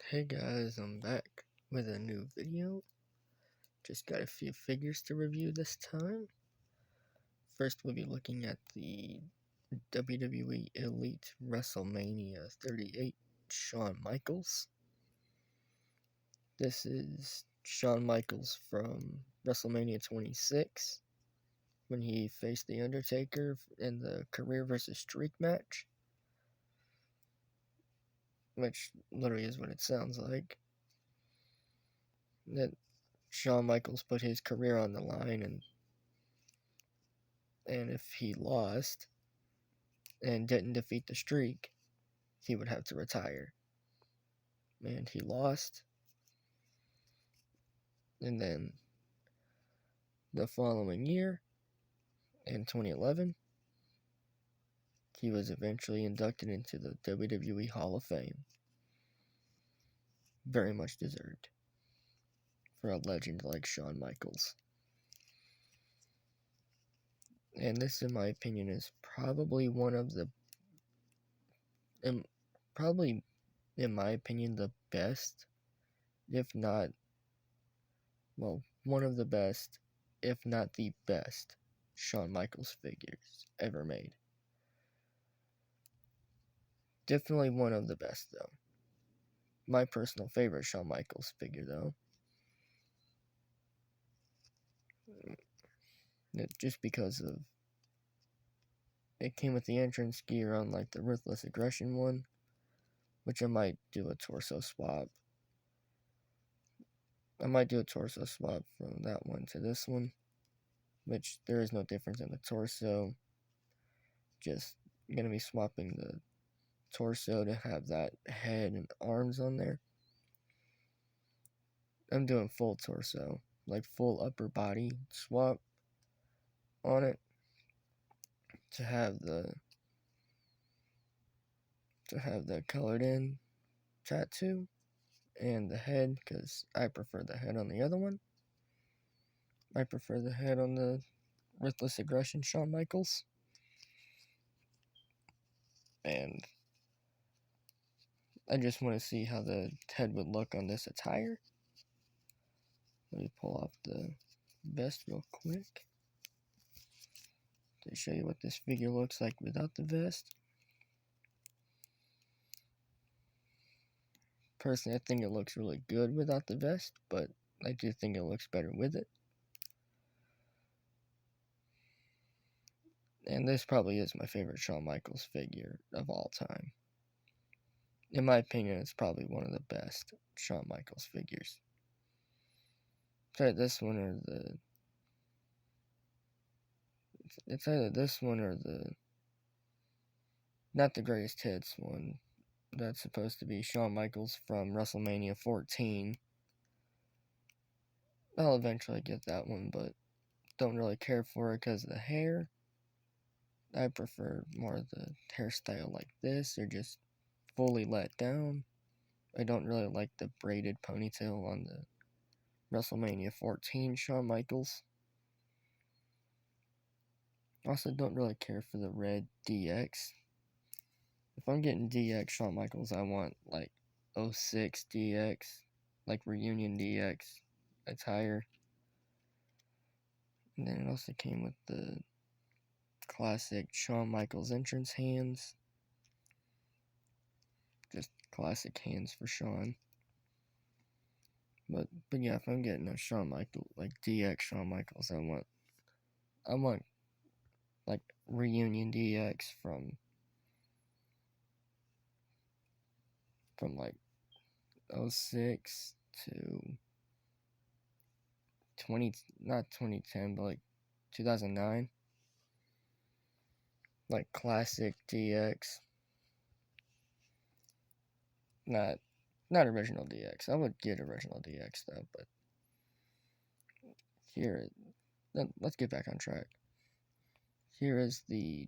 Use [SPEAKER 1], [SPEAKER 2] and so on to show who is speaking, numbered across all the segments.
[SPEAKER 1] Hey guys, I'm back with a new video. Just got a few figures to review this time. First, we'll be looking at the WWE Elite WrestleMania 38 Shawn Michaels. This is Shawn Michaels from WrestleMania 26 when he faced The Undertaker in the career versus streak match, which literally is what it sounds like. That Shawn Michaels put his career on the line, and if he lost and didn't defeat the streak, he would have to retire. And he lost. And then the following year, in 2011, he was eventually inducted into the WWE Hall of Fame. Very much deserved for a legend like Shawn Michaels. And this, in my opinion, is probably one of the, probably, in my opinion, the best, if not, well, one of the best, if not the best, Shawn Michaels figures ever made. Definitely one of the best, though. My personal favorite Shawn Michaels figure, though. Just because of it came with the entrance gear, unlike the Ruthless Aggression one, which I might do a torso swap. I might do a torso swap from that one to this one, which there is no difference in the torso. Just gonna be swapping the torso to have that head and arms on there. I'm doing full torso, like full upper body swap on it to have the colored in tattoo and the head, because I prefer the head on the other one. I prefer the head on the Ruthless Aggression Shawn Michaels. And I just want to see how the head would look on this attire. Let me pull off the vest real quick to show you what this figure looks like without the vest. Personally, I think it looks really good without the vest, but I do think it looks better with it. And this probably is my favorite Shawn Michaels figure of all time. In my opinion, it's probably one of the best Shawn Michaels figures. It's either this one or it's either this one or not the greatest hits one. That's supposed to be Shawn Michaels from WrestleMania 14. I'll eventually get that one, but don't really care for it because of the hair. I prefer more of the hairstyle like this, or just fully let down. I don't really like the braided ponytail on the WrestleMania 14 Shawn Michaels. Also, don't really care for the red DX. If I'm getting DX Shawn Michaels, I want like 06 DX, like Reunion DX attire. And then it also came with the classic Shawn Michaels entrance hands. Just classic hands for Shawn. But yeah, if I'm getting a Shawn Michaels, like DX Shawn Michaels, I want like Reunion DX from like 06 to 20, not 2010, but like 2009. Like classic DX. Not original DX. I would get original DX though, but here, let's get back on track. Here is the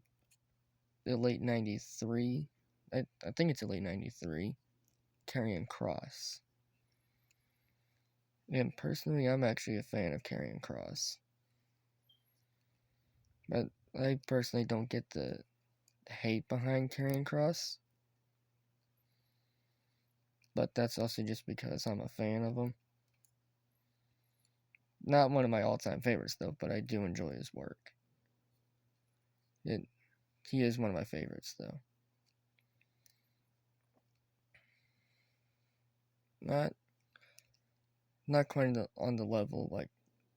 [SPEAKER 1] late 93, I think it's a late 93, Karrion Kross. And personally, I'm actually a fan of Karrion Kross. But I personally don't get the hate behind Karrion Kross. but that's also just because I'm a fan of him. Not one of my all-time favorites though, but I do enjoy his work. He is one of my favorites though. Not quite on the level like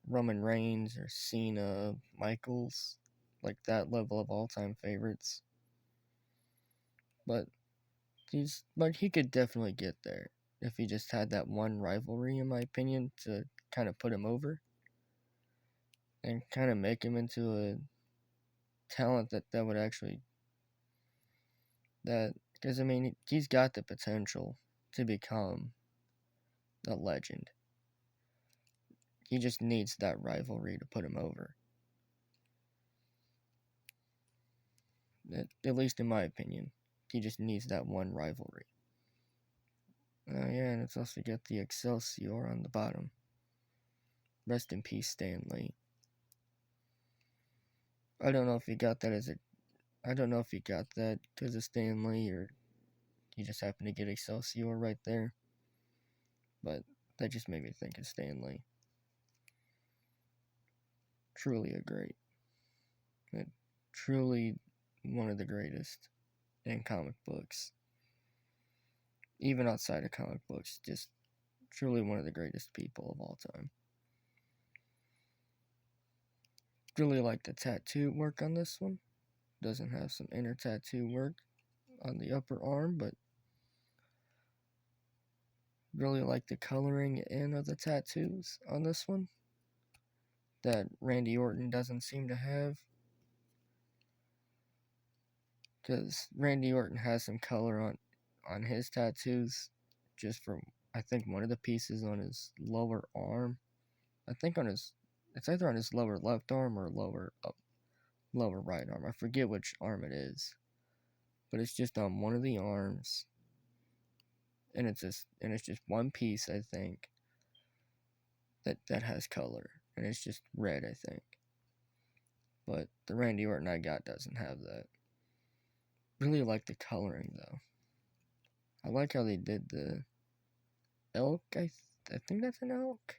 [SPEAKER 1] Roman Reigns or Cena, Michaels, like that level of all-time favorites. But he could definitely get there if he just had that one rivalry, in my opinion, to kind of put him over and kind of make him into a talent that would actually because I mean he's got the potential to become a legend. He just needs that rivalry to put him over. At least in my opinion, he just needs that one rivalry. Yeah, and it's also got the Excelsior on the bottom. Rest in peace, Stan Lee. I don't know if he got that because of Stan Lee or he just happened to get Excelsior right there. But that just made me think of Stan Lee. Truly truly one of the greatest in comic books. Even outside of comic books, just truly one of the greatest people of all time. Really like the tattoo work on this one. Doesn't have some inner tattoo work on the upper arm, but really like the coloring in of the tattoos on this one that Randy Orton doesn't seem to have. Because Randy Orton has some color on his tattoos, just from I think one of the pieces on his lower arm. I think it's either on his lower left arm or lower right arm. I forget which arm it is, but it's just on one of the arms, and it's just one piece I think that has color, and it's just red I think. But the Randy Orton I got doesn't have that. Really like the coloring though. I like how they did the elk. I think that's an elk.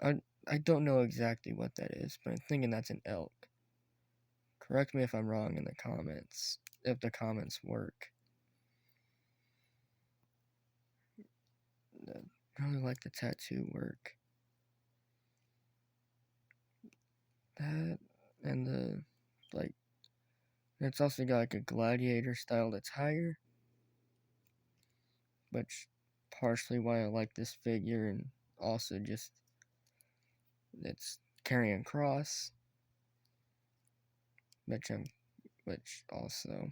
[SPEAKER 1] I don't know exactly what that is, but I'm thinking that's an elk. Correct me if I'm wrong in the comments, if the comments work. I really like the tattoo work. That and the like. It's also got like a gladiator style attire, which partially why I like this figure, and also just it's Karrion Kross, which also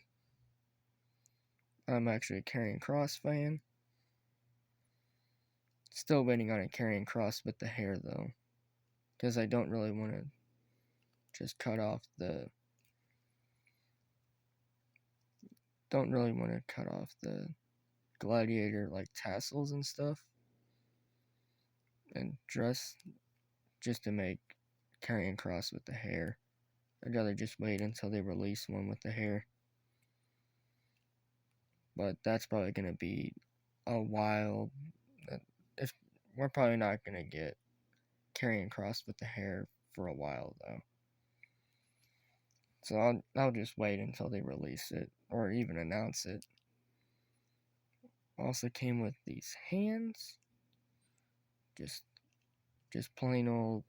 [SPEAKER 1] I'm actually a Karrion Kross fan. Still waiting on a Karrion Kross with the hair though, because I don't really want to just cut off the gladiator like tassels and stuff and dress just to make Karrion Kross with the hair. I'd rather just wait until they release one with the hair. But that's probably gonna be a while. If we're probably not gonna get Karrion Kross with the hair for a while though. So I'll just wait until they release it or even announce it. Also came with these hands. Just plain old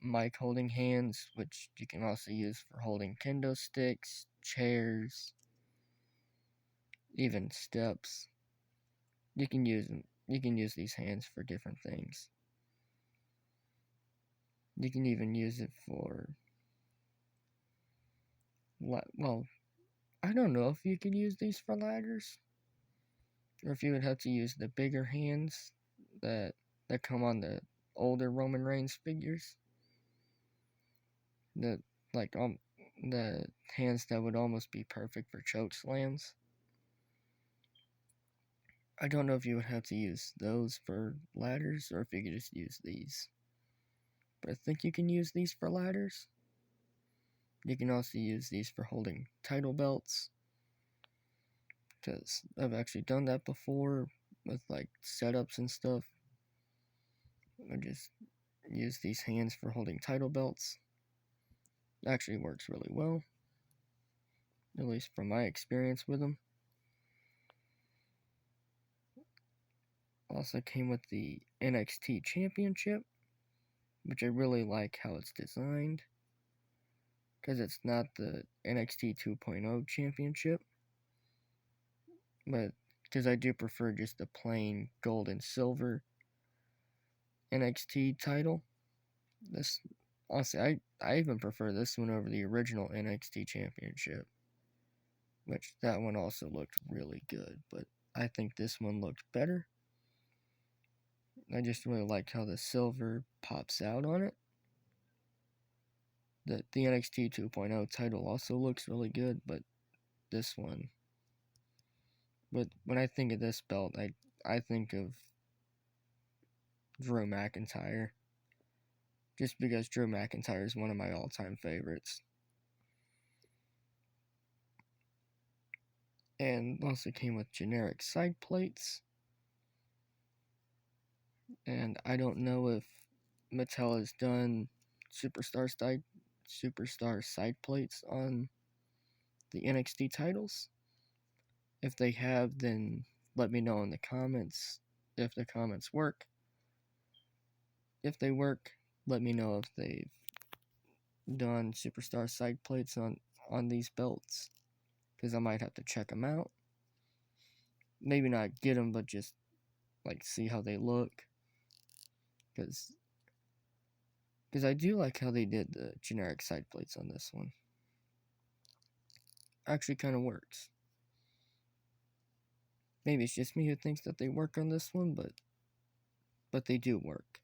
[SPEAKER 1] mic holding hands, which you can also use for holding kendo sticks, chairs, even steps. You can use these hands for different things. You can even use it for well, I don't know if you could use these for ladders, or if you would have to use the bigger hands that come on the older Roman Reigns figures. The like the hands that would almost be perfect for choke slams. I don't know if you would have to use those for ladders or if you could just use these. But I think you can use these for ladders. You can also use these for holding title belts, because I've actually done that before with like setups and stuff. I just use these hands for holding title belts. It actually works really well, at least from my experience with them. Also came with the NXT Championship, which I really like how it's designed, because it's not the NXT 2.0 Championship, but because I do prefer just the plain gold and silver NXT title. This, honestly, I even prefer this one over the original NXT Championship, which that one also looked really good, but I think this one looked better. I just really like how the silver pops out on it. The NXT 2.0 title also looks really good, but this one, but when I think of this belt, I think of Drew McIntyre, just because Drew McIntyre is one of my all-time favorites. And also came with generic side plates. And I don't know if Mattel has done superstar side plates on the NXT titles. If they have, then let me know in the comments if the comments work. If they work, let me know if they've done superstar side plates on these belts, because I might have to check them out. Maybe not get them, but just like see how they look, because I do like how they did the generic side plates on this one. Actually kind of works. Maybe it's just me who thinks that they work on this one, but they do work.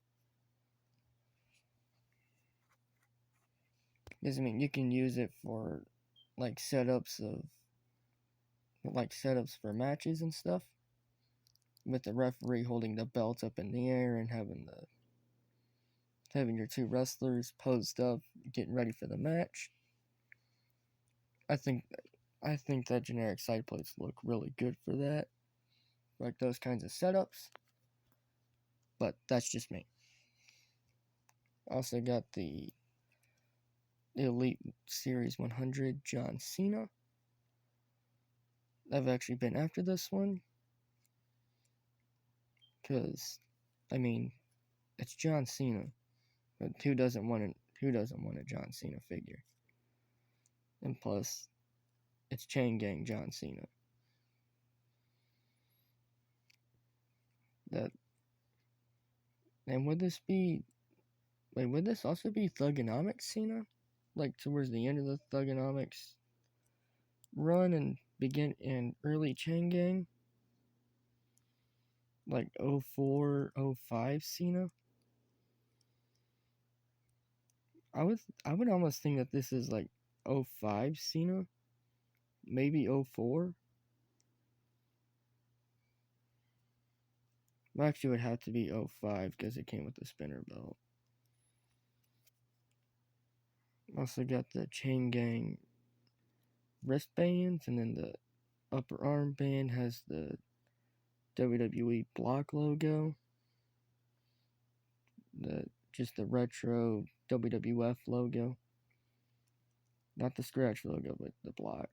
[SPEAKER 1] Because I mean, you can use it for like setups for matches and stuff, with the referee holding the belt up in the air and having your two wrestlers posed up, getting ready for the match. I think that generic side plates look really good for that, like those kinds of setups. But that's just me. Also got the Elite Series 100 John Cena. I've actually been after this one, because I mean, it's John Cena, but who doesn't want a John Cena figure? And plus, it's Chain Gang John Cena. That and would this also be Thugonomics Cena? Like towards the end of the Thugonomics run and begin in early Chain Gang? Like 04, 05 Cena? I would almost think that this is like 05 Cena? Maybe 04? Well, actually, it would have to be 05 because it came with the spinner belt. Also got the Chain Gang wristbands, and then the upper arm band has the WWE block logo. Just the retro WWF logo. Not the scratch logo, but the block.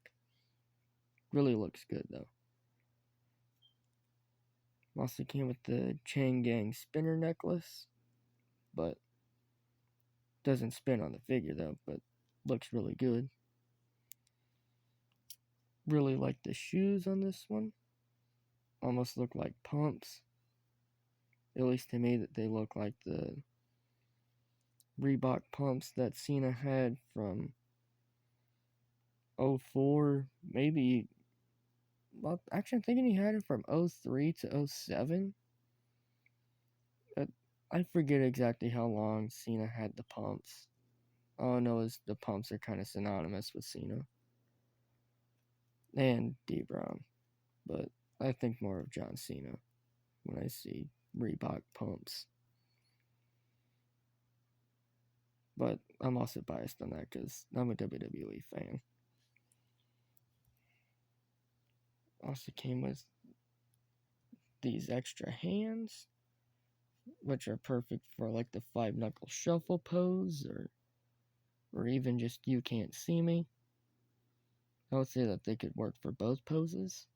[SPEAKER 1] Really looks good though. Also came with the Chain Gang spinner necklace, but doesn't spin on the figure though, but looks really good. Really like the shoes on this one. Almost look like pumps. At least to me, that they look like the Reebok pumps that Cena had from 04, maybe. Well, actually, I'm thinking he had it from 03 to 07. I forget exactly how long Cena had the pumps. All I know is the pumps are kind of synonymous with Cena and D Brown, but I think more of John Cena when I see Reebok pumps. But I'm also biased on that because I'm a WWE fan. Also came with these extra hands, which are perfect for like the 5 knuckle shuffle pose, or even just you can't see me. I would say that they could work for both poses.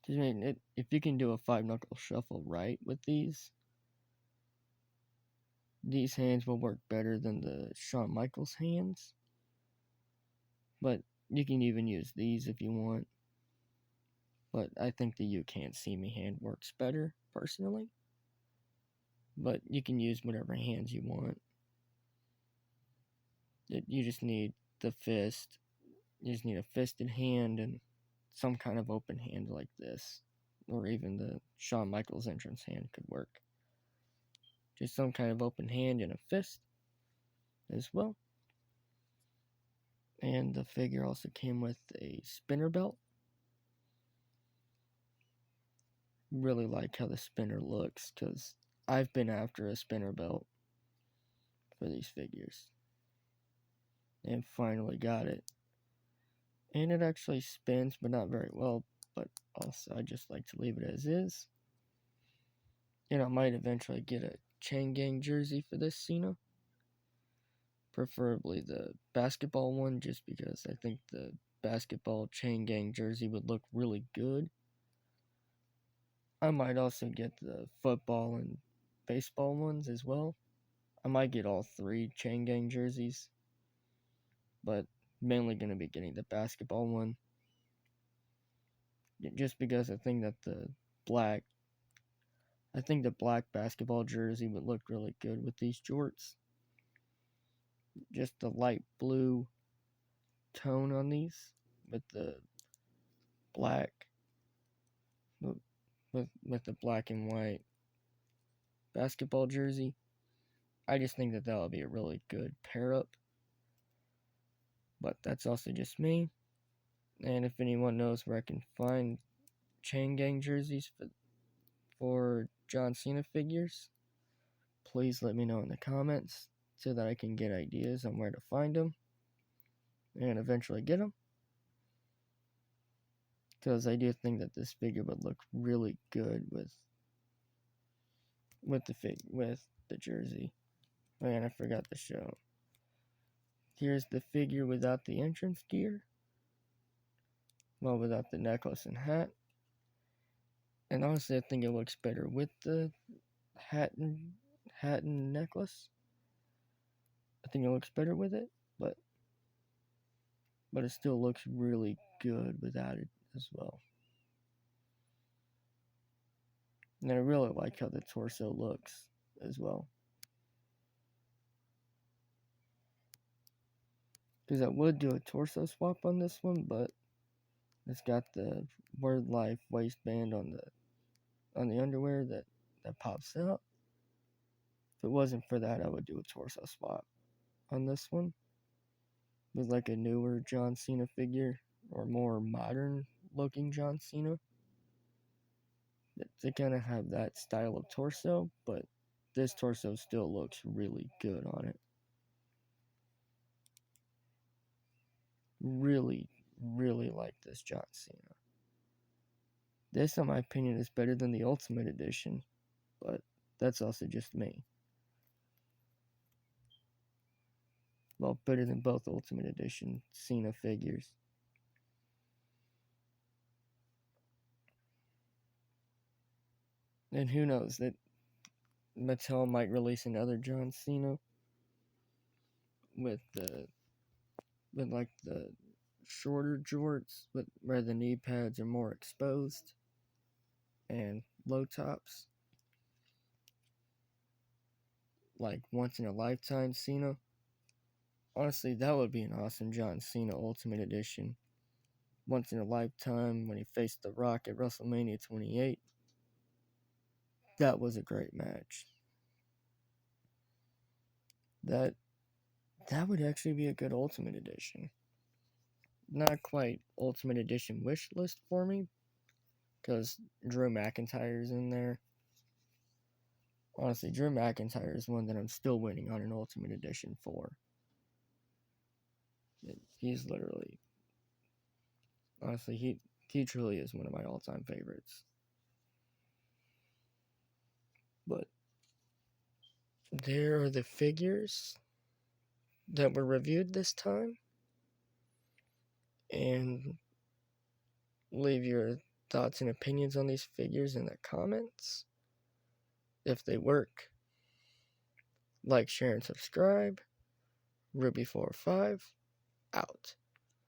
[SPEAKER 1] I mean, if you can do a 5 knuckle shuffle right with these hands will work better than the Shawn Michaels hands. But you can even use these if you want. But I think the you can't see me hand works better, personally. But you can use whatever hands you want. You just need the fist. You just need a fisted hand and some kind of open hand like this. Or even the Shawn Michaels entrance hand could work. Just some kind of open hand and a fist as well. And the figure also came with a spinner belt. Really like how the spinner looks, because I've been after a spinner belt for these figures. And finally got it. And it actually spins, but not very well. But also, I just like to leave it as is. And I might eventually get a Chain Gang jersey for this Cena. Preferably the basketball one, just because I think the basketball Chain Gang jersey would look really good. I might also get the football and baseball ones as well. I might get all 3 Chain Gang jerseys, but mainly going to be getting the basketball one. Just because I think that the black basketball jersey would look really good with these jorts. Just the light blue tone on these with the black, with the black and white basketball jersey. I just think that would be a really good pair up. But that's also just me. And if anyone knows where I can find Chain Gang jerseys for John Cena figures, please let me know in the comments so that I can get ideas on where to find them and eventually get them. Because I do think that this figure would look really good with the jersey. Man, I forgot to show. Here's the figure without the entrance gear. Well, without the necklace and hat. And honestly, I think it looks better with the hat and necklace. I think it looks better with it, but it still looks really good without it as well. And I really like how the torso looks as well. Because I would do a torso swap on this one, but it's got the Word Life waistband on the underwear that pops out. If it wasn't for that, I would do a torso swap on this one with like a newer John Cena figure or more modern looking John Cena. They kind of have that style of torso, but this torso still looks really good on it. Really, really like this John Cena. This, in my opinion, is better than the Ultimate Edition, but that's also just me. Well, better than both Ultimate Edition Cena figures. And who knows, that Mattel might release another John Cena with like the shorter jorts, where the knee pads are more exposed and low tops. Like once in a lifetime Cena. Honestly, that would be an awesome John Cena Ultimate Edition. Once in a lifetime when he faced The Rock at WrestleMania 28. That was a great match. That would actually be a good Ultimate Edition. Not quite Ultimate Edition wish list for me, because Drew McIntyre's in there. Honestly, Drew McIntyre is one that I'm still waiting on an Ultimate Edition for. He's literally... Honestly, he truly is one of my all-time favorites. there are the figures that were reviewed this time. And leave your thoughts and opinions on these figures in the comments. If they work, like, share, and subscribe. Ruby45 out.